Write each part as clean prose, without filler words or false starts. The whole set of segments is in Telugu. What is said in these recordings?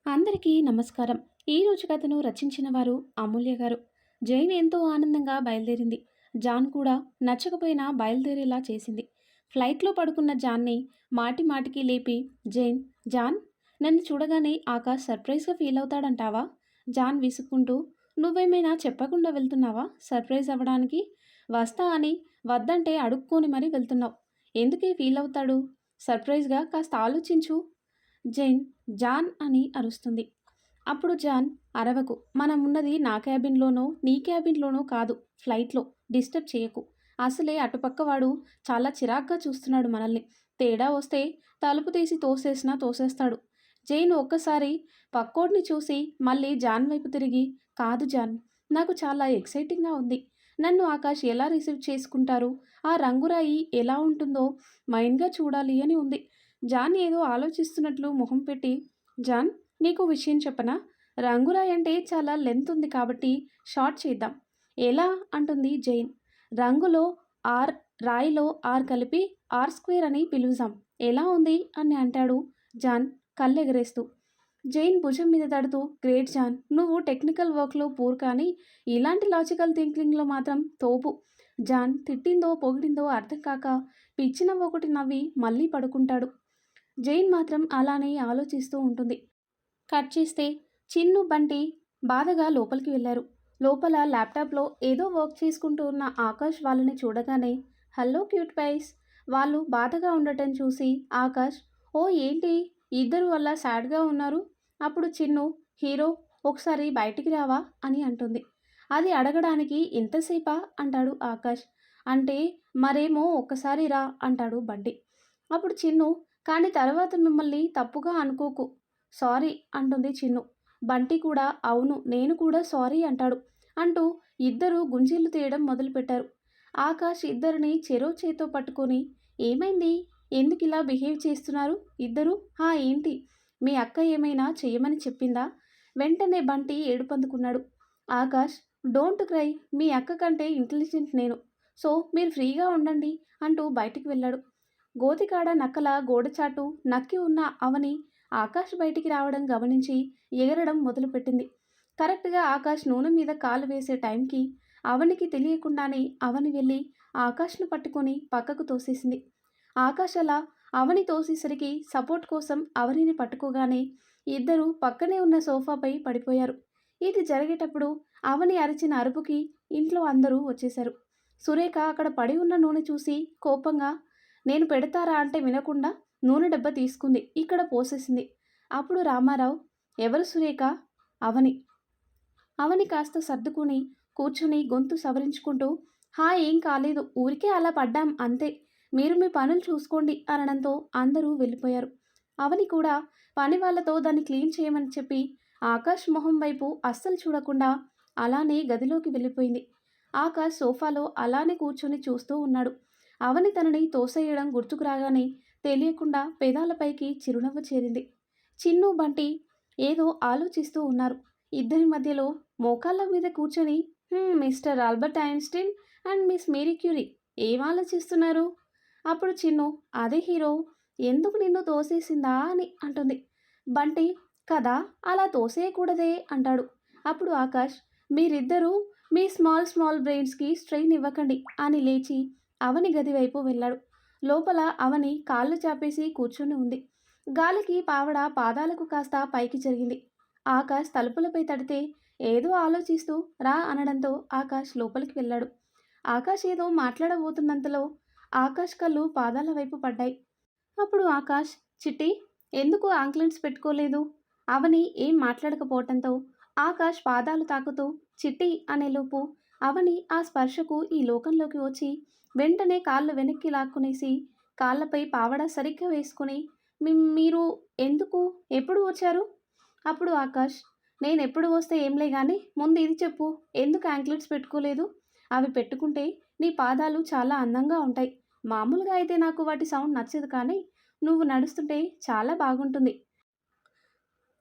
అందరికీ నమస్కారం. ఈ రోజు కథను రచించిన వారు అమూల్య గారు. జైన్ ఎంతో ఆనందంగా బయలుదేరింది. జాన్ కూడా నచ్చకపోయినా బయలుదేరేలా చేసింది. ఫ్లైట్లో పడుకున్న జాన్ని మాటి మాటికి లేపి, జాన్, నన్ను చూడగానే ఆకాష్ సర్ప్రైజ్గా ఫీల్ అవుతాడంటావా? జాన్ విసుక్కుంటూ, నువ్వేమైనా చెప్పకుండా వెళ్తున్నావా సర్ప్రైజ్ అవ్వడానికి? వస్తా అని వద్దంటే అడుక్కొని మరీ వెళ్తున్నావు. ఎందుకే ఫీల్ అవుతాడు? సర్ప్రైజ్గా కాస్త ఆలోచించు. జైన్ జాన్ అని అరుస్తుంది. అప్పుడు జాన్, అరవకు, మనం ఉన్నది నా క్యాబిన్లోనో నీ క్యాబిన్లోనో కాదు, ఫ్లైట్లో. డిస్టర్బ్ చేయకు. అసలే అటుపక్క వాడు చాలా చిరాగ్గా చూస్తున్నాడు మనల్ని. తేడా వస్తే తలుపు తీసి తోసేసినా తోసేస్తాడు. జైన్ ఒక్కసారి పక్కోడిని చూసి మళ్ళీ జాన్ వైపు తిరిగి, కాదు జాన్, నాకు చాలా ఎక్సైటింగ్గా ఉంది. నన్ను ఆకాష్ ఎలా రిసీవ్ చేసుకుంటారు, ఆ రంగురాయి ఎలా ఉంటుందో మైండ్గా చూడాలి అని ఉంది. జాన్ ఏదో ఆలోచిస్తున్నట్లు మొహం పెట్టి, జాన్, నీకు విషయం చెప్పనా? రంగురాయి అంటే చాలా లెంత్ ఉంది కాబట్టి షార్ట్ చేద్దాం. ఎలా అంటుంది జైన్. రంగులో ఆర్, రాయిలో ఆర్ కలిపి ఆర్ స్క్వేర్ అని పిలువుదాం. ఎలా ఉంది అని అంటాడు జాన్ కళ్ళెగరేస్తూ. జైన్ భుజం మీద తడుతూ, గ్రేట్ జాన్, నువ్వు టెక్నికల్ వర్క్లో పూర్ కానీ ఇలాంటి లాజికల్ థింకింగ్లో మాత్రం తోపు. జాన్ తిట్టిందో పొగిడిందో అర్థం కాక పిచ్చి నవ్వు ఒకటి నవ్వి మళ్ళీ పడుకుంటాడు. జైన్ మాత్రం అలానే ఆలోచిస్తూ ఉంటుంది. కట్ చేస్తే చిన్ను బంటి బాధగా లోపలికి వెళ్ళారు. లోపల ల్యాప్టాప్లో ఏదో వర్క్ చేసుకుంటూ ఉన్న ఆకాష్ వాళ్ళని చూడగానే, హలో క్యూట్ పైస్. వాళ్ళు బాధగా ఉండటం చూసి ఆకాష్, ఓ ఏంటి ఇద్దరు అలా సాడ్గా ఉన్నారు? అప్పుడు చిన్ను, హీరో ఒకసారి బయటికి రావా అని అంటుంది. అది అడగడానికి ఇంతసేపా అంటాడు ఆకాష్. అంటే మరేమో ఒక్కసారి రా అంటాడు బంటి. అప్పుడు చిన్ను, కానీ తర్వాత మిమ్మల్ని తప్పుగా అనుకోకు, సారీ అంటుంది చిన్ను. బంటి కూడా అవును నేను కూడా సారీ అంటాడు. అంటూ ఇద్దరు గుంజీలు తీయడం మొదలుపెట్టారు. ఆకాష్ ఇద్దరిని చెరో చేతో పట్టుకొని, ఏమైంది, ఎందుకు ఇలా బిహేవ్ చేస్తున్నారు ఇద్దరు? ఏంటి, మీ అక్క ఏమైనా చెయ్యమని చెప్పిందా? వెంటనే బంటి ఏడుపందుకున్నాడు. ఆకాష్, డోంట్ క్రై, మీ అక్క కంటే ఇంటెలిజెంట్ నేను, సో మీరు ఫ్రీగా ఉండండి అంటూ బయటికి వెళ్ళాడు. గోతికాడ నక్కల గోడచాటు నక్కి ఉన్న అవని ఆకాష్ బయటికి రావడం గమనించి ఎగరడం మొదలుపెట్టింది. కరెక్ట్గా ఆకాష్ నూనె మీద కాలు వేసే టైంకి అవనికి తెలియకుండానే అవని వెళ్ళి ఆకాష్ను పట్టుకొని పక్కకు తోసేసింది. ఆకాష్ అలా అవని తోసేసరికి సపోర్ట్ కోసం అవనిని పట్టుకోగానే ఇద్దరు పక్కనే ఉన్న సోఫాపై పడిపోయారు. ఇది జరిగేటప్పుడు అవని అరిచిన అరుపుకి ఇంట్లో అందరూ వచ్చేశారు. సురేఖ అక్కడ పడి ఉన్న నూనె చూసి కోపంగా, నేను పెడతారా అంటే వినకుండా నూనె డబ్బా తీసుకుంది, ఇక్కడ పోసేసింది. అప్పుడు రామారావు, ఎవరు సురేఖ? అవని. అవని కాస్త సర్దుకుని కూర్చుని గొంతు సవరించుకుంటూ, ఏం కాలేదు, ఊరికే అలా పడ్డాం అంతే, మీరు మీ పనులు చూసుకోండి అనడంతో అందరూ వెళ్ళిపోయారు. అవని కూడా పని వాళ్ళతో దాన్ని క్లీన్ చేయమని చెప్పి ఆకాష్ మొహం వైపు అస్సలు చూడకుండా అలానే గదిలోకి వెళ్ళిపోయింది. ఆకాష్ సోఫాలో అలానే కూర్చొని చూస్తూ ఉన్నాడు. అవని తనని తోసేయడం గుర్తుకు రాగానే తెలియకుండా పెదాలపైకి చిరునవ్వు చేరింది. చిన్ను బంటి ఏదో ఆలోచిస్తూ ఉన్నారు. ఇద్దరి మధ్యలో మోకాళ్ళ మీద కూర్చొని, mister Albert Einstein and miss Marie Curie, ఏం ఆలోచిస్తున్నారు? అప్పుడు చిన్ను, అదే హీరో ఎందుకు నిన్ను తోసేసిందా అని అంటుంది. బంటి, కదా అలా తోసేయకూడదే అంటాడు. అప్పుడు ఆకాష్, మీరిద్దరూ మీ స్మాల్ స్మాల్ బ్రెయిన్స్కి స్ట్రెయిన్ ఇవ్వకండి అని లేచి అవని గది వైపు వెళ్ళాడు. లోపల అవని కాళ్ళు చాపేసి కూర్చుని ఉంది. గాలికి పావడ పాదాలకు కాస్త పైకి జరిగింది. ఆకాష్ తలుపులపై తడితే ఏదో ఆలోచిస్తూ రా అనడంతో ఆకాష్ లోపలికి వెళ్ళాడు. ఆకాష్ ఏదో మాట్లాడబోతున్నంతలో ఆకాష్ కళ్ళు పాదాల వైపు పడ్డాయి. అప్పుడు ఆకాష్, చిట్టి, ఎందుకు ఆంక్లెంట్స్ పెట్టుకోలేదు? అవని ఏం మాట్లాడకపోవటంతో ఆకాష్ పాదాలు తాకుతూ చిట్టి అనేలోపు అవని ఆ స్పర్శకు ఈ లోకంలోకి వచ్చి వెంటనే కాళ్ళు వెనక్కి లాక్కునేసి కాళ్ళపై పావడ సరిగ్గా వేసుకుని, మీరు ఎందుకు, ఎప్పుడు వచ్చారు? అప్పుడు ఆకాష్, నేను ఎప్పుడు వస్తే ఏంలే కానీ ముందు ఇది చెప్పు, ఎందుకు యాంక్లెట్స్ పెట్టుకోలేదు? అవి పెట్టుకుంటే నీ పాదాలు చాలా అందంగా ఉంటాయి. మామూలుగా అయితే నాకు వాటి సౌండ్ నచ్చదు, కానీ నువ్వు నడుస్తుంటే చాలా బాగుంటుంది.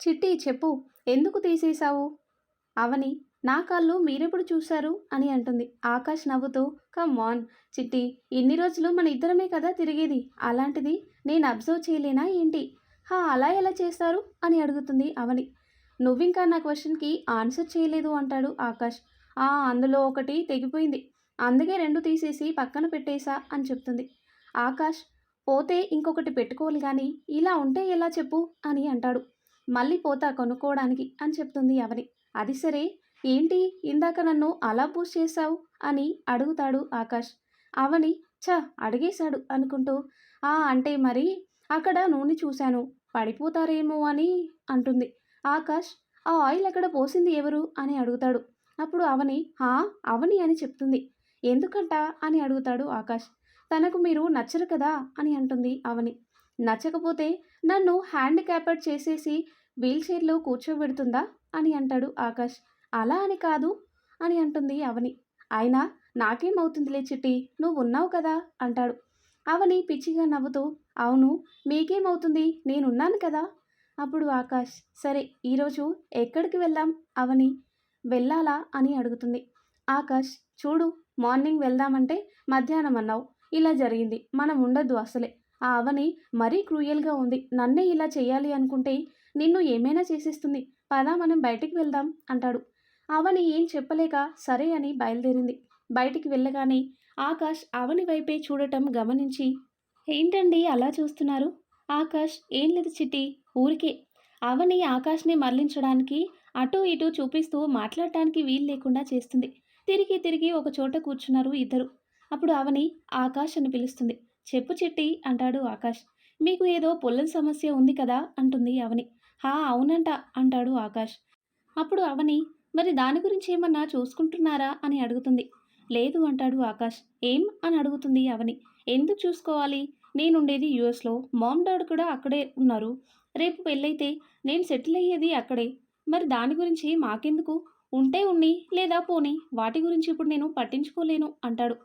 చిట్టి చెప్పు, ఎందుకు తీసేశావు? అవని, నా కాళ్ళు మీరెప్పుడు చూశారు అని అంటుంది. ఆకాష్ నవ్వుతూ, కమ్ ఆన్ చిట్టి, ఇన్ని రోజులు మన ఇద్దరమే కదా తిరిగేది, అలాంటిది నేను అబ్జర్వ్ చేయలేనా ఏంటి? హా! అలా ఎలా చేస్తారు అని అడుగుతుంది అవని. నువ్వింకా నా క్వెషన్‌కి ఆన్సర్ చేయలేదు అంటాడు ఆకాష్. అందులో ఒకటి తెగిపోయింది. అందుకే 2 తీసేసి పక్కన పెట్టేశా అని చెప్తుంది. ఆకాష్ పోతే ఇంకొకటి పెట్టుకోవాలి గానీ, ఇలా ఉంటే ఎలా చెప్పు అని అంటాడు. మళ్ళీ పోతా కొనుక్కోవడానికి అని చెప్తుంది అవని. అది సరే ఏంటి ఇందాక నన్ను అలా పుష్ చేశావు అని అడుగుతాడు ఆకాష్. అవని అడిగేశాడు అనుకుంటూ అంటే మరి అక్కడ నూనె చూశాను. పడిపోతారేమో అని అంటుంది. ఆకాష్ ఆ ఆయిల్ అక్కడ పోసింది ఎవరు అని అడుగుతాడు. అప్పుడు అవని అవని అని చెప్తుంది. ఎందుకంట అని అడుగుతాడు ఆకాష్. తనకు మీరు నచ్చరు కదా అని అంటుంది అవని. నచ్చకపోతే నన్ను హ్యాండిక్యాప్డ్ చేసేసి వీల్ చైర్లో కూర్చోబెడుతుందా అని అంటాడు ఆకాష్. అలా అని కాదు అని అంటుంది అవని. అయినా నాకేమవుతుందిలే చిట్టి నువ్వున్నావు కదా అంటాడు. అవని పిచ్చిగా నవ్వుతూ అవును మీకేమవుతుంది నేనున్నాను కదా. అప్పుడు ఆకాష్ సరే ఈరోజు ఎక్కడికి వెళ్దాం అవని. వెళ్ళాలా అని అడుగుతుంది. ఆకాష్ చూడు మార్నింగ్ వెళ్దామంటే మధ్యాహ్నం అన్నావు. ఇలా జరిగింది. మనం ఉండొద్దు అసలే. ఆ అవని మరీ క్రూయల్‌గా ఉంది. నన్నే ఇలా చేయాలి అనుకుంటే నిన్ను ఏమైనా చేసేస్తుంది. పద మనం బయటికి వెళ్దాం అంటాడు. అవని ఏం చెప్పలేక సరే అని బయలుదేరింది. బయటికి వెళ్ళగానే ఆకాష్ అవని వైపే చూడటం గమనించి ఏంటండి అలా చూస్తున్నారు? ఆకాష్ ఏం లేదు చిట్టి ఊరికే. అవని ఆకాష్‌ని మరలించడానికి అటూ ఇటూ చూపిస్తూ మాట్లాడటానికి వీలు లేకుండా చేస్తుంది. తిరిగి తిరిగి ఒక చోట కూర్చున్నారు ఇద్దరు. అప్పుడు అవని ఆకాష్ అని పిలుస్తుంది. చెప్పు చిట్టి అంటాడు ఆకాష్. మీకు ఏదో పొల్లం సమస్య ఉంది కదా అంటుంది అవని. అవునంట అంటాడు ఆకాష్. అప్పుడు అవని మరి దాని గురించి ఏమన్నా చూసుకుంటున్నారా అని అడుగుతుంది. లేదు అంటాడు ఆకాష్. ఏం అని అడుగుతుంది అవని. ఎందుకు చూసుకోవాలి? నేనుండేది యూఎస్‌లో. మామ్ డాడ్ కూడా అక్కడే ఉన్నారు. రేపు పెళ్ళైతే నేను సెటిల్ అయ్యేది అక్కడే. మరి దాని గురించి మాకెందుకు? ఉంటే ఉన్ని లేదా పోనీ వాటి గురించి ఇప్పుడు నేను పట్టించుకోలేను అంటాడు.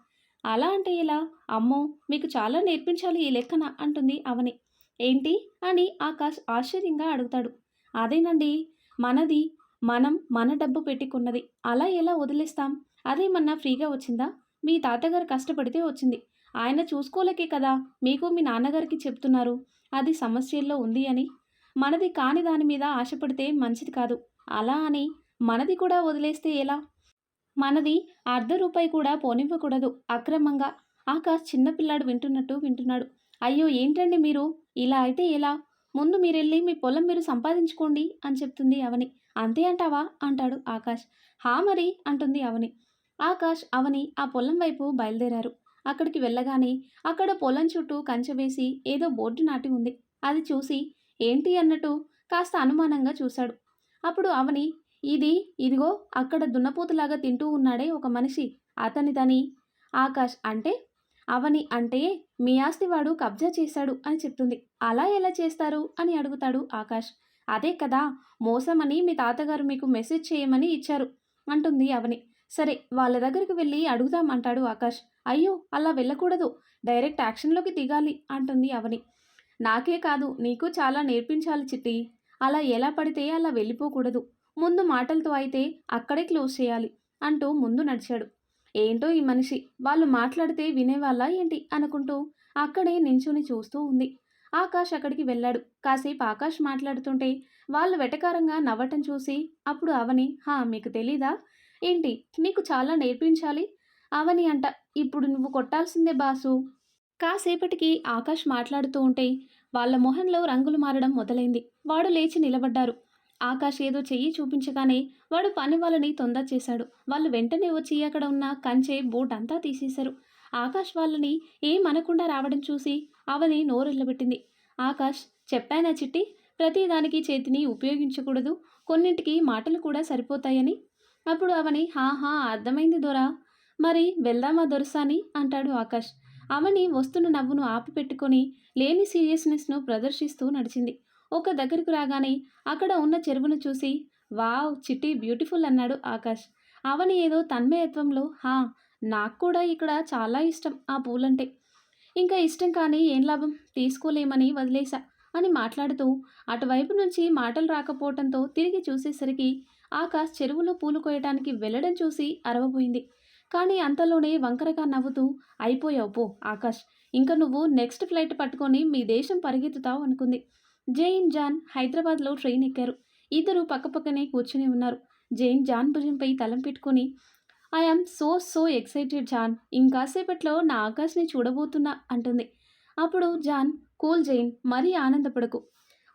అలా అంటే ఎలా? అమ్మో మీకు చాలా నేర్పించాలి ఈ లెక్కన అంటుంది అవని. ఏంటి అని ఆకాష్ ఆశ్చర్యంగా అడుగుతాడు. అదేనండి మనది మనం మన డబ్బు పెట్టి కొన్నది. అలా ఎలా వదిలేస్తాం? అదేమన్నా ఫ్రీగా వచ్చిందా? మీ తాతగారు కష్టపడితే వచ్చింది. ఆయన చూసుకోలేకే కదా మీకు మీ నాన్నగారికి చెప్తున్నారు. అది సమస్యల్లో ఉంది అని. మనది కాని దాని మీద ఆశపడితే మంచిది కాదు. అలా అని మనది కూడా వదిలేస్తే ఎలా? మనది అర్ధ రూపాయి కూడా పోనివ్వకూడదు అక్రమంగా. ఆకాష్ చిన్నపిల్లాడు వింటున్నట్టు వింటున్నాడు. అయ్యో ఏంటండి మీరు? ఇలా అయితే ఎలా? ముందు మీరెళ్ళి మీ పొలం మీరు సంపాదించుకోండి అని చెప్తుంది అవని. అంతే అంటావా అంటాడు ఆకాష్. మరి అంటుంది అవని. ఆకాష్ అవని ఆ పొలం వైపు బయలుదేరారు. అక్కడికి వెళ్ళగానే అక్కడ పొలం చుట్టూ కంచె వేసి ఏదో బోర్డు నాటి ఉంది. అది చూసి ఏంటి అన్నట్టు కాస్త అనుమానంగా చూశాడు. అప్పుడు అవని ఇది ఇదిగో అక్కడ దున్నపోతులాగా తింటూ ఉన్నాడే ఒక మనిషి అతనిదని. ఆకాష్ అంటే అవని అంటే మీ ఆస్తి వాడు కబ్జా చేశాడు అని చెప్తుంది. అలా ఎలా చేస్తారు అని అడుగుతాడు ఆకాష్. అదే కదా మోసమని మీ తాతగారు మీకు మెసేజ్ చేయమని ఇచ్చారు అంటుంది అవని. సరే వాళ్ళ దగ్గరికి వెళ్ళి అడుగుదాం అంటాడు ఆకాష్. అయ్యో అలా వెళ్ళకూడదు డైరెక్ట్ యాక్షన్లోకి దిగాలి అంటుంది అవని. నాకే కాదు నీకు చాలా నేర్పించాలి చిట్టి. అలా ఎలా పడితే అలా వెళ్ళిపోకూడదు. ముందు మాటలతో అయితే అక్కడే క్లోజ్ చేయాలి అంటూ ముందు నడిచాడు. ఏంటో ఈ మనిషి వాళ్ళు మాట్లాడితే వినేవాళ్ళ ఏంటి అనుకుంటూ అక్కడే నించుని చూస్తూ ఉంది. ఆకాష్ అక్కడికి వెళ్ళాడు. కాసేపు ఆకాష్ మాట్లాడుతుంటే వాళ్ళు వెటకారంగా నవ్వటం చూసి అప్పుడు అవని మీకు తెలీదా ఏంటి నీకు చాలా నేర్పించాలి అవని అంట. ఇప్పుడు నువ్వు కొట్టాల్సిందే బాసు. కాసేపటికి ఆకాష్ మాట్లాడుతూ ఉంటే వాళ్ళ మొహంలో రంగులు మారడం మొదలైంది. వాడు లేచి నిలబడ్డారు. ఆకాష్ ఏదో చెయ్యి చూపించగానే వాడు పని వాళ్ళని తొందర చేశాడు. వాళ్ళు వెంటనే వచ్చి అక్కడ ఉన్న కంచె బోట్ అంతా తీసేశారు. ఆకాష్ వాళ్ళని ఏమనకుండా రావడం చూసి అవని నోరెళ్ళబెట్టింది. ఆకాష్ చెప్పానా చిట్టి ప్రతిదానికి చేతిని ఉపయోగించకూడదు, కొన్నింటికి మాటలు కూడా సరిపోతాయని. అప్పుడు అవని అర్థమైంది దొరా. మరి వెళ్దామా దొరసాని అంటాడు ఆకాష్. అవని వస్తున్న నవ్వును ఆపిపెట్టుకొని లేని సీరియస్నెస్ను ప్రదర్శిస్తూ నడిచింది. ఒక దగ్గరకు రాగానే అక్కడ ఉన్న చెరువును చూసి వావ్ చిట్టి బ్యూటిఫుల్ అన్నాడు ఆకాష్. అవని ఏదో తన్మయత్వంలో నాకు కూడా ఇక్కడ చాలా ఇష్టం ఆ పూలంటే. ఇంకా ఇష్టం కానీ ఏం లాభం తీసుకోలేమని వదిలేశా అని మాట్లాడుతూ అటువైపు నుంచి మాటలు రాకపోవడంతో తిరిగి చూసేసరికి ఆకాష్ చెరువులో పూలు కోయటానికి వెళ్ళడం చూసి అరవబోయింది. కానీ అంతలోనే వంకరగా నవ్వుతూ అయిపోయావు పో ఆకాష్, ఇంకా నువ్వు నెక్స్ట్ ఫ్లైట్ పట్టుకొని మీ దేశం పరిగెత్తుతావు అనుకుంది. జైన్, జాన్ హైదరాబాద్లో ట్రైన్ ఎక్కారు. ఇద్దరు పక్కపక్కనే కూర్చుని ఉన్నారు. జైన్ జాన్ భుజంపై తలం పెట్టుకుని ఐ యామ్ సో ఎక్సైటెడ్ జాన్. ఇంకాసేపట్లో నా ఆకాష్ని చూడబోతున్నా అంటుంది. అప్పుడు జాన్ కూల్ జైన్, మరీ ఆనందపడకు.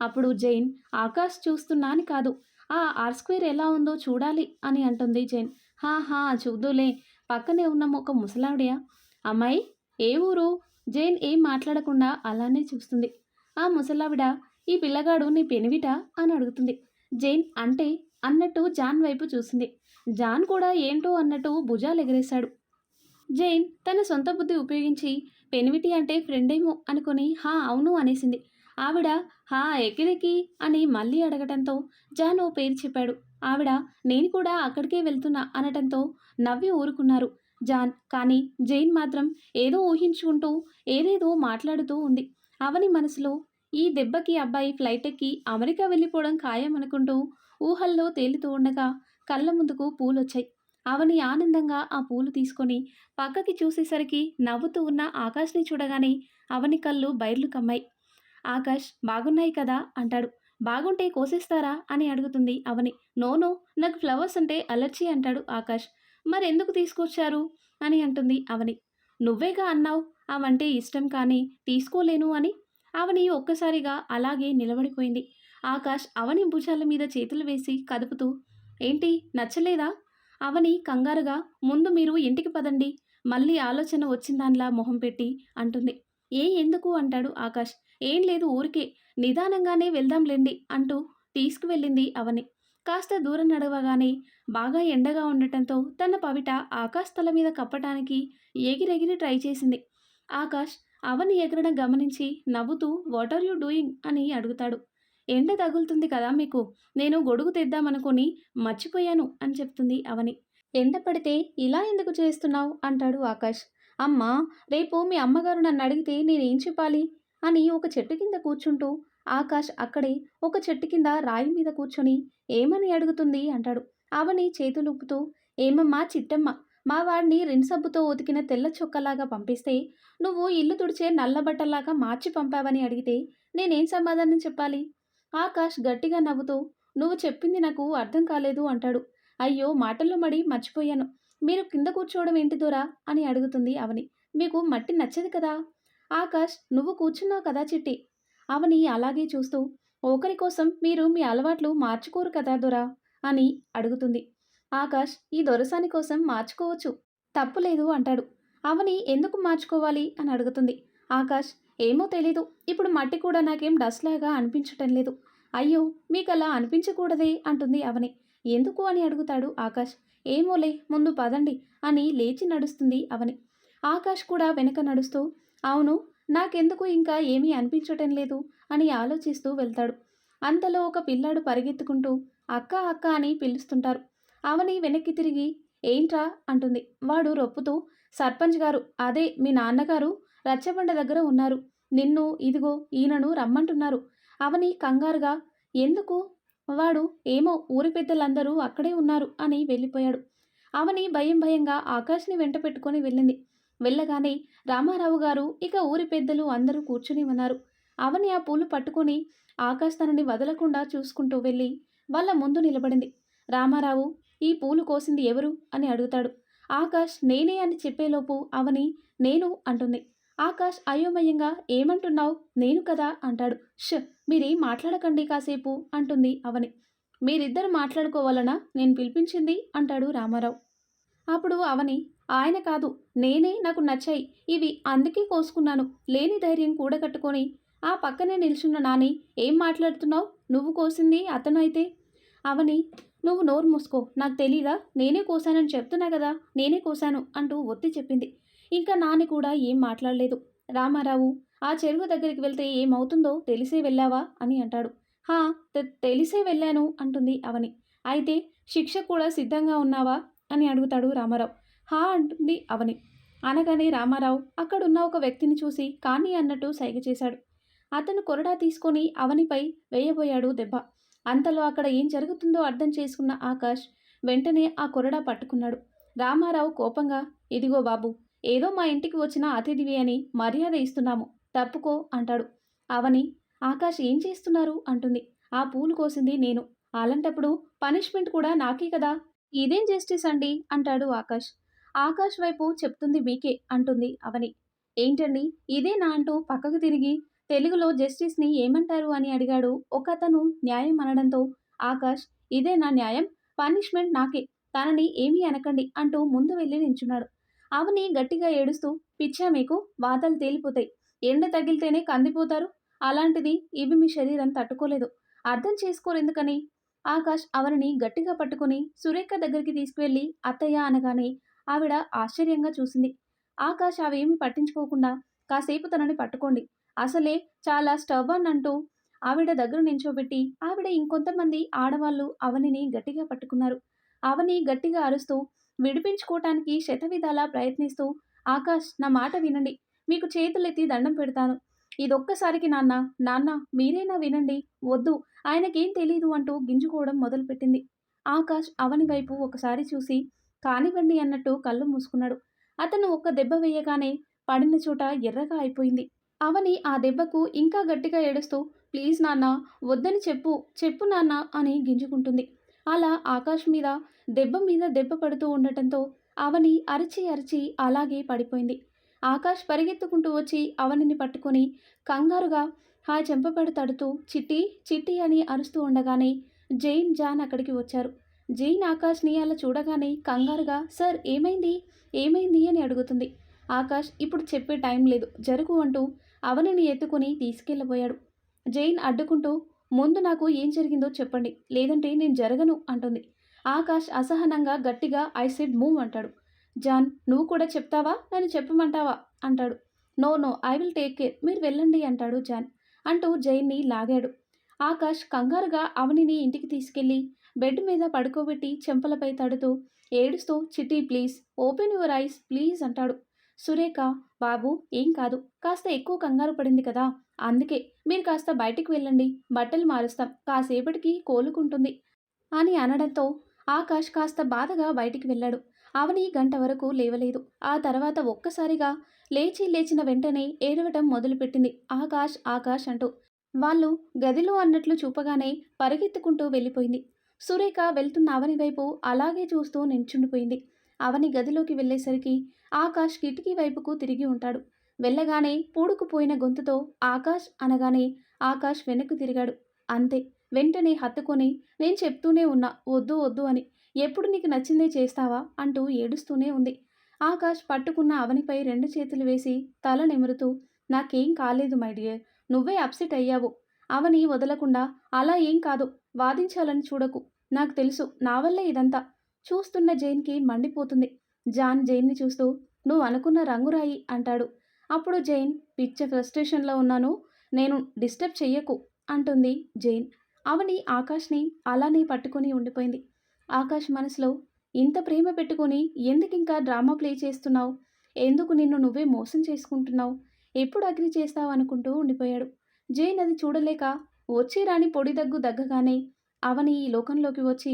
అప్పుడు జైన్ ఆకాష్ చూస్తున్నా అని కాదు, ఆ ఆర్ స్క్వేర్ ఎలా ఉందో చూడాలి అని అంటుంది జైన్. హా చూద్దులే, పక్కనే ఉన్న ఒక ముసలావిడయా. అమ్మాయి ఏ ఊరు? జైన్ ఏం మాట్లాడకుండా అలానే చూస్తుంది. ఆ ముసలావిడ ఈ పిల్లగాడు నీ పెనివిటా అని అడుగుతుంది. జైన్ అంటే అన్నట్టు జాన్ వైపు చూసింది. జాన్ కూడా ఏంటో అన్నట్టు భుజాలు ఎగరేశాడు. జైన్ తన సొంత బుద్ధి ఉపయోగించి పెనివిటి అంటే ఫ్రెండేమో అనుకుని హా అవును అనేసింది. ఆవిడ హా ఎక్కడికి అని మళ్ళీ అడగటంతో జాన్ ఓ పేరు చెప్పాడు. ఆవిడ నేను కూడా అక్కడికే వెళ్తున్నా అనటంతో నవ్వి ఊరుకున్నారు జాన్. కానీ జైన్ మాత్రం ఏదో ఊహించుకుంటూ ఏదేదో మాట్లాడుతూ ఉంది. అవని మనసులో ఈ దెబ్బకి అబ్బాయి ఫ్లైట్ ఎక్కి అమెరికా వెళ్ళిపోవడం ఖాయం అనుకుంటూ ఊహల్లో తేలుతూ ఉండగా కళ్ళ ముందుకు పూలొచ్చాయి. అవని ఆనందంగా ఆ పూలు తీసుకొని పక్కకి చూసేసరికి నవ్వుతూ ఉన్న ఆకాష్ని చూడగానే అవని కళ్ళు బైర్లు కమ్మాయి. ఆకాష్ బాగున్నాయి కదా అంటాడు. బాగుంటే కోసేస్తారా అని అడుగుతుంది అవని. నో నాకు ఫ్లవర్స్ అంటే అలర్జీ అంటాడు ఆకాష్. మరెందుకు తీసుకొచ్చారు అని అంటుంది అవని. నువ్వేగా అన్నావు అవంటే ఇష్టం కానీ తీసుకోలేను అని. అవని ఒక్కసారిగా అలాగే నిలబడిపోయింది. ఆకాష్ అవని భుజాల మీద చేతులు వేసి కదుపుతూ ఏంటి నచ్చలేదా? అవని కంగారుగా ముందు మీరు ఇంటికి పదండి, మళ్ళీ ఆలోచన వచ్చిందాన్లా మొహం పెట్టి అంటుంది. ఎందుకు అంటాడు ఆకాష్. ఏం లేదు ఊరికే, నిదానంగానే వెళ్దాంలేండి అంటూ తీసుకువెళ్ళింది అవని. కాస్త దూరం నడవగానే బాగా ఎండగా ఉండటంతో తన పవిట ఆకాష్ తల మీద కప్పటానికి ఎగిరెగిరి ట్రై చేసింది. ఆకాష్ అవని ఎగరడం గమనించి నవ్వుతూ వాట్ ఆర్ యూ డూయింగ్ అని అడుగుతాడు. ఎండ తగులుతుంది కదా మీకు, నేను గొడుగు తెద్దామనుకొని మర్చిపోయాను అని చెప్తుంది అవని. ఎండ పడితే ఇలా ఎందుకు చేస్తున్నావు అంటాడు ఆకాష్. అమ్మా, రేపు మీ అమ్మగారు నన్ను అడిగితే నేనేం చెప్పాలి అని ఒక చెట్టు కింద కూర్చుంటూ ఆకాష్ అక్కడే ఒక చెట్టు కింద రాయి మీద కూర్చొని ఏమని అడుగుతుంది అంటాడు. అవని చేతులుపుతూ ఏమమ్మా చిట్టమ్మ, మా వాడిని రిన్సబ్బుతో ఉతికిన తెల్ల చొక్కలాగా పంపిస్తే నువ్వు ఇల్లు తుడిచే నల్ల బట్టలాగా మార్చి పంపావని అడిగితే నేనేం సమాధానం చెప్పాలి? ఆకాష్ గట్టిగా నవ్వుతూ నువ్వు చెప్పింది నాకు అర్థం కాలేదు అంటాడు. అయ్యో మాటల్లో మడి మర్చిపోయాను, మీరు కింద కూర్చోవడం ఏంటి దొరా అని అడుగుతుంది అవని. మీకు మట్టి నచ్చదు కదా? ఆకాష్ నువ్వు కూర్చున్నావు కదా చిట్టి. అవని అలాగే చూస్తూ ఒకరి కోసం మీరు మీ అలవాట్లు మార్చుకోరు కదా దొరా అని అడుగుతుంది. ఆకాష్ ఈ దొరసాని కోసం మార్చుకోవచ్చు, తప్పులేదు అంటాడు. అవని ఎందుకు మార్చుకోవాలి అని అడుగుతుంది. ఆకాష్ ఏమో తెలీదు, ఇప్పుడు మట్టి కూడా నాకేం డస్ట్ లాగా అనిపించటం లేదు. అయ్యో మీకలా అనిపించకూడదే అంటుంది అవని. ఎందుకు అని అడుగుతాడు ఆకాష్. ఏమోలే ముందు పదండి అని లేచి నడుస్తుంది అవని. ఆకాష్ కూడా వెనక నడుస్తూ అవును నాకెందుకు ఇంకా ఏమీ అనిపించటం లేదు అని ఆలోచిస్తూ వెళ్తాడు. అంతలో ఒక పిల్లాడు పరిగెత్తుకుంటూ అక్క అక్క అని పిలుస్తుంటారు. అవని వెనక్కి తిరిగి ఏంట్రా అంటుంది. వాడు రొప్పుతూ సర్పంచ్ గారు, అదే మీ నాన్నగారు రచ్చబండ దగ్గర ఉన్నారు, నిన్ను ఇదిగో ఈయనను రమ్మంటున్నారు. అవని కంగారుగా ఎందుకు? వాడు ఏమో ఊరి పెద్దలందరూ అక్కడే ఉన్నారు అని వెళ్ళిపోయాడు. అవని భయంగా ఆకాష్ని వెంట పెట్టుకొని వెళ్ళింది. వెళ్ళగానే రామారావు గారు ఇక ఊరి పెద్దలు అందరూ కూర్చుని ఉన్నారు. అవని ఆ పూలు పట్టుకొని ఆకాష్ తనని వదలకుండా చూసుకుంటూ వెళ్ళి వాళ్ళ ముందు నిలబడింది. రామారావు ఈ పూలు కోసింది ఎవరు అని అడుగుతాడు. ఆకాష్ నేనే అని చెప్పేలోపు అవని నేను అంటుంది. ఆకాష్ అయోమయంగా ఏమంటున్నావు? నేను కదా అంటాడు. మీరేం మాట్లాడకండి కాసేపు అంటుంది అవని. మీరిద్దరు మాట్లాడుకోవాలనా నేను పిలిపించింది అంటాడు రామారావు. అప్పుడు అవని ఆయన కాదు నేనే, నాకు నచ్చాయి ఇవి అందుకే కోసుకున్నాను, లేని ధైర్యం కూడగట్టుకొని ఆ పక్కనే నిల్చున్న నాని ఏం మాట్లాడుతున్నావు, నువ్వు కోసింది అతను అయితే. అవని నువ్వు నోరు మూసుకో, నాకు తెలీదా, నేనే కోసానని చెప్తున్నా కదా, నేనే కోసాను అంటూ ఒత్తి చెప్పింది. ఇంకా నాని కూడా ఏం మాట్లాడలేదు. రామారావు ఆ చెరువు దగ్గరికి వెళ్తే ఏమవుతుందో తెలిసే వెళ్ళావా అని అంటాడు. హా తెలిసే వెళ్ళాను అంటుంది అవని. అయితే శిక్ష కూడా సిద్ధంగా ఉన్నావా అని అడుగుతాడు రామారావు. హా అంటుంది అవని. అనగానే రామారావు అక్కడున్న ఒక వ్యక్తిని చూసి కానీ అన్నట్టు సైగ చేశాడు. అతను కొరడా తీసుకొని అవనిపై వేయబోయాడు దెబ్బ. అంతలో అక్కడ ఏం జరుగుతుందో అర్థం చేసుకున్న ఆకాష్ వెంటనే ఆ కొరడా పట్టుకున్నాడు. రామారావు కోపంగా ఇదిగో బాబు, ఏదో మా ఇంటికి వచ్చిన అతిథివి అని మర్యాద ఇస్తున్నాము, తప్పుకో అంటాడు. అవని ఆకాష్ ఏం చేస్తున్నారు అంటుంది. ఆ పూలు కోసింది నేను. అలాంటప్పుడు పనిష్మెంట్ కూడా నాకే కదా! ఇదేం జస్టిస్ అండి అంటాడు ఆకాష్. ఆకాష్ వైపు చెప్తుంది మీకే అంటుంది అవని. ఏంటండి ఇదేనా అంటూ పక్కకు తిరిగి తెలుగులో జస్టిస్‌ని ఏమంటారు అని అడిగాడు ఒకతను న్యాయం అనడంతో ఆకాష్ ఇదేనా న్యాయం? పనిష్మెంట్ నాకే. తనని ఏమీ అనకండి అంటూ ముందు వెళ్లి నించున్నాడు. అవని గట్టిగా ఏడుస్తూ పిచ్చా మీకు? వాతలు తేలిపోతాయి. ఎండ తగిలితేనే కందిపోతారు. అలాంటిది ఇవి మీ శరీరం తట్టుకోలేదు. అర్థం చేసుకోరెందుకని? ఆకాష్ అవనిని గట్టిగా పట్టుకొని సురేఖ దగ్గరికి తీసుకువెళ్ళి అత్తయ్య అనగానే ఆవిడ ఆశ్చర్యంగా చూసింది. ఆకాష్ అవేమీ పట్టించుకోకుండా కాసేపు తనని పట్టుకోండి. అసలే చాలా స్టబర్న్ అంటూ ఆవిడ దగ్గర నించోబెట్టి ఆవిడ ఇంకొంతమంది ఆడవాళ్ళు అవనిని గట్టిగా పట్టుకున్నారు. అవని గట్టిగా అరుస్తూ విడిపించుకోవటానికి శతవిధాలా ప్రయత్నిస్తూ ఆకాష్ నా మాట వినండి. మీకు చేతులెత్తి దండం పెడతాను. ఇదొక్కసారికి నాన్న, నాన్న మీరైనా వినండి. వద్దు ఆయనకేం తెలీదు అంటూ గింజుకోవడం మొదలుపెట్టింది. ఆకాష్ అవని వైపు ఒకసారి చూసి కానివ్వండి అన్నట్టు కళ్ళు మూసుకున్నాడు. అతను ఒక్క దెబ్బ వేయగానే పడిన చోట ఎర్రగా అయిపోయింది. అవని ఆ దెబ్బకు ఇంకా గట్టిగా ఏడుస్తూ ప్లీజ్ నాన్న వద్దని చెప్పు, చెప్పు నాన్న అని గింజుకుంటుంది. అలా ఆకాష్ మీద దెబ్బ పడుతూ ఉండటంతో అవని అరిచి అరిచి అలాగే పడిపోయింది. ఆకాష్ పరిగెత్తుకుంటూ వచ్చి అవనిని పట్టుకొని కంగారుగా ఆ చెంపపడి తడుతూ చిట్టి చిట్టి అని అరుస్తూ ఉండగానే జైన్ జాన్ అక్కడికి వచ్చారు. జైన్ ఆకాష్ని అలా చూడగానే కంగారుగా సార్ ఏమైంది ఏమైంది అని అడుగుతుంది. ఆకాష్ ఇప్పుడు చెప్పే టైం లేదు జరుగు అంటూ అవనిని ఎత్తుకుని తీసుకెళ్ళబోయాడు. జైన్ అడ్డుకుంటూ ముందు నాకు ఏం జరిగిందో చెప్పండి లేదంటే నేను జరగను అంటుంది. ఆకాష్ అసహనంగా గట్టిగా ఐ సెడ్ మూవ్ అంటాడు. జాన్ నువ్వు కూడా చెప్తావా నన్ను చెప్పమంటావా అంటాడు. No no I will take care మీరు వెళ్ళండి అంటాడు జాన్. అంటూ జైన్ని లాగాడు. ఆకాష్ కంగారుగా అవనిని ఇంటికి తీసుకెళ్లి బెడ్ మీద పడుకోబెట్టి చెంపలపై తడుతూ ఏడుస్తూ చిట్టి please open your eyes please అంటాడు. సురేఖ బాబు ఏం కాదు కాస్త ఎక్కువ కంగారు పడింది కదా అందుకే మీరు కాస్త బయటికి వెళ్ళండి బట్టలు మారుస్తాం కాసేపటికి కోలుకుంటుంది అని అనడంతో ఆకాష్ కాస్త బాధగా బయటికి వెళ్ళాడు. అవని గంట వరకు లేవలేదు. ఆ తర్వాత ఒక్కసారిగా లేచిన వెంటనే ఏడవటం మొదలుపెట్టింది ఆకాష్ ఆకాష్ అంటూ. వాళ్ళు గదిలో అన్నట్లు చూపగానే పరిగెత్తుకుంటూ వెళ్ళిపోయింది. సురేఖ వెళ్తున్న అవని వైపు అలాగే చూస్తూ నించుండిపోయింది. అవని గదిలోకి వెళ్ళేసరికి ఆకాష్ కిటికీ వైపుకు తిరిగి ఉంటాడు. వెళ్ళగానే పూడుకుపోయిన గొంతుతో ఆకాష్ అనగానే ఆకాష్ వెనక్కు తిరిగాడు. అంతే వెంటనే హత్తుకొని నేను చెప్తూనే ఉన్నా వద్దు వద్దు అని. ఎప్పుడు నీకు నచ్చిందే చేస్తావా అంటూ ఏడుస్తూనే ఉంది. ఆకాష్ పట్టుకున్న అవనిపై రెండు చేతులు వేసి తల నిమురుతూ నాకేం కాలేదు మై డియర్ నువ్వే అప్సెట్ అయ్యావు. అవని వదలకుండా అలా ఏం కాదు వాదించాలని చూడకు. నాకు తెలుసు నా వల్లే ఇదంతా. చూస్తున్న జైన్కి మండిపోతుంది. జాన్ జైన్ని చూస్తూ నువ్వు అనుకున్న రంగురాయి అంటాడు. అప్పుడు జైన్ పిచ్చ ఫ్రస్ట్రేషన్లో ఉన్నాను నేను డిస్టర్బ్ చెయ్యకు అంటుంది జైన్. అవని ఆకాష్ని అలానే పట్టుకొని ఉండిపోయింది. ఆకాష్ మనసులో ఇంత ప్రేమ పెట్టుకొని ఎందుకింకా డ్రామా ప్లే చేస్తున్నావు? ఎందుకు నిన్ను నువ్వే మోసం చేసుకుంటున్నావు? ఎప్పుడు అగ్రి చేస్తావు అనుకుంటూ ఉండిపోయాడు. జైన్ అది చూడలేక వచ్చి రాని పొడి దగ్గు దగ్గగానే అవని ఈ లోకంలోకి వచ్చి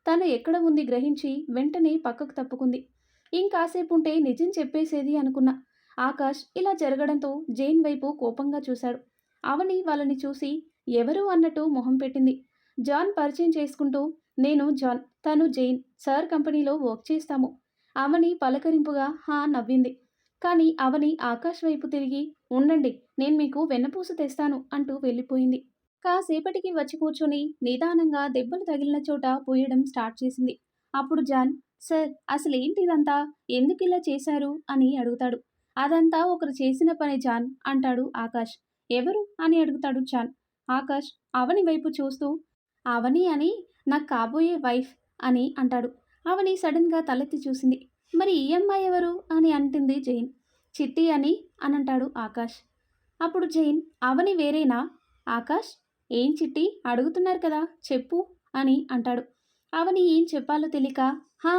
తను ఎక్కడ ఉంది గ్రహించి వెంటనే పక్కకు తప్పుకుంది. ఇంకాసేపు ఉంటే నిజం చెప్పేసేది అనుకున్నా. ఆకాష్ ఇలా జరగడంతో జైన్ వైపు కోపంగా చూశాడు. అవని వాళ్ళని చూసి ఎవరు అన్నట్టు మొహం పెట్టింది. జాన్ పరిచయం చేసుకుంటూ నేను జాన్ తను జైన్ సార్ కంపెనీలో వర్క్ చేస్తాము. అవని పలకరింపుగా హా నవ్వింది. కానీ అవని ఆకాష్ వైపు తిరిగి ఉండండి నేను మీకు వెన్నపూస తెస్తాను అంటూ వెళ్ళిపోయింది. కాసేపటికి వచ్చి కూర్చొని నిదానంగా దెబ్బలు తగిలిన చోట పూయడం స్టార్ట్ చేసింది. అప్పుడు జాన్ సార్ అసలేంటి ఇదంతా ఎందుకిలా చేశారు అని అడుగుతాడు. అదంతా ఒకరు చేసిన పని జాన్ అంటాడు ఆకాష్. ఎవరు అని అడుగుతాడు జాన్. ఆకాష్ అవని వైపు చూస్తూ అవని అని నాకు కాబోయే వైఫ్ అని అంటాడు. అవని సడన్గా తలెత్తి చూసింది. మరి ఈ అమ్మాయి ఎవరు అని అంటుంది జైన్. చిట్టి అని అనంటాడు ఆకాష్. అప్పుడు జైన్ అవని వేరేనా? ఆకాష్ ఏం చిట్టి అడుగుతున్నారు కదా చెప్పు అని అంటాడు. అవని ఏం చెప్పాలో తెలియక హా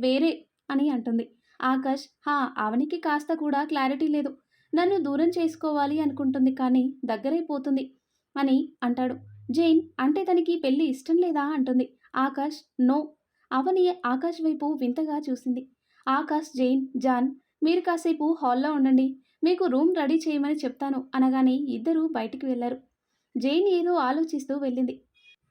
వేరే అని అంటుంది. ఆకాష్ హా అవనికి కాస్త కూడా క్లారిటీ లేదు. నన్ను దూరం చేసుకోవాలి అనుకుంటుంది కానీ దగ్గరైపోతుంది అని అంటాడు. జైన్ అంటే తనకి పెళ్లి ఇష్టం లేదా అంటుంది. ఆకాష్ నో. అవని ఆకాష్ వైపు వింతగా చూసింది. ఆకాష్ జైన్ జాన్ మీరు కాసేపు హాల్లో ఉండండి మీకు రూమ్ రెడీ చేయమని చెప్తాను అనగానే ఇద్దరూ బయటికి వెళ్లారు. జైన్ ఏదో ఆలోచిస్తూ వెళ్ళింది.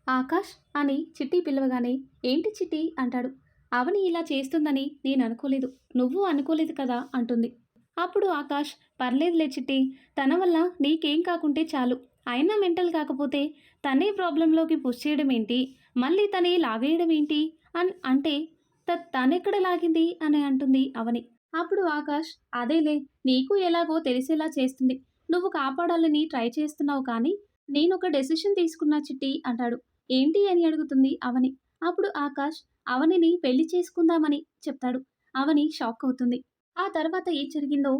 ఆకాష్ అని చిట్టి పిలవగానే ఏంటి చిట్టి అంటాడు. అవని ఇలా చేస్తుందని నేను అనుకోలేదు. నువ్వు అనుకోలేదు కదా అంటుంది. అప్పుడు ఆకాష్ పర్లేదులే చిట్టి, తన వల్ల నీకేం కాకుంటే చాలు. అయినా మెంటల్ కాకపోతే తనే ప్రాబ్లంలోకి పుష్ చేయడం ఏంటి, మళ్ళీ తనే లాగేయడం ఏంటి అంటే తనెక్కడ లాగింది అని అంటుంది అవని. అప్పుడు ఆకాష్ అదేలే, నీకు ఎలాగో తెలిసేలా చేస్తుంది. నువ్వు కాపాడాలని ట్రై చేస్తున్నావు కానీ నేనొక డెసిషన్ తీసుకున్నా చిట్టి అంటాడు. ఏంటి అని అడుగుతుంది అవని. అప్పుడు ఆకాష్ అవనిని పెళ్లి చేసుకుందామని చెప్తాడు. అవని షాక్ అవుతుంది. ఆ తర్వాత ఏం జరిగిందో,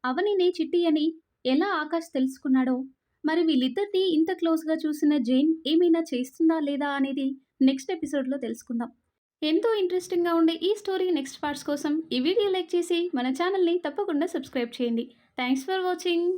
అవనిని చిట్టి అని ఎలా ఆకాష్ తెలుసుకున్నాడో, మరి వీళ్ళిద్దరిని ఇంత క్లోజ్గా చూసిన జైన్ ఏమైనా చేస్తుందా లేదా అనేది నెక్స్ట్ ఎపిసోడ్లో తెలుసుకుందాం. ఎంతో ఇంట్రెస్టింగ్గా ఉండే ఈ స్టోరీ నెక్స్ట్ పార్ట్స్ కోసం ఈ వీడియో లైక్ చేసి మన ఛానల్ని తప్పకుండా సబ్స్క్రైబ్ చేయండి. Thanks for watching.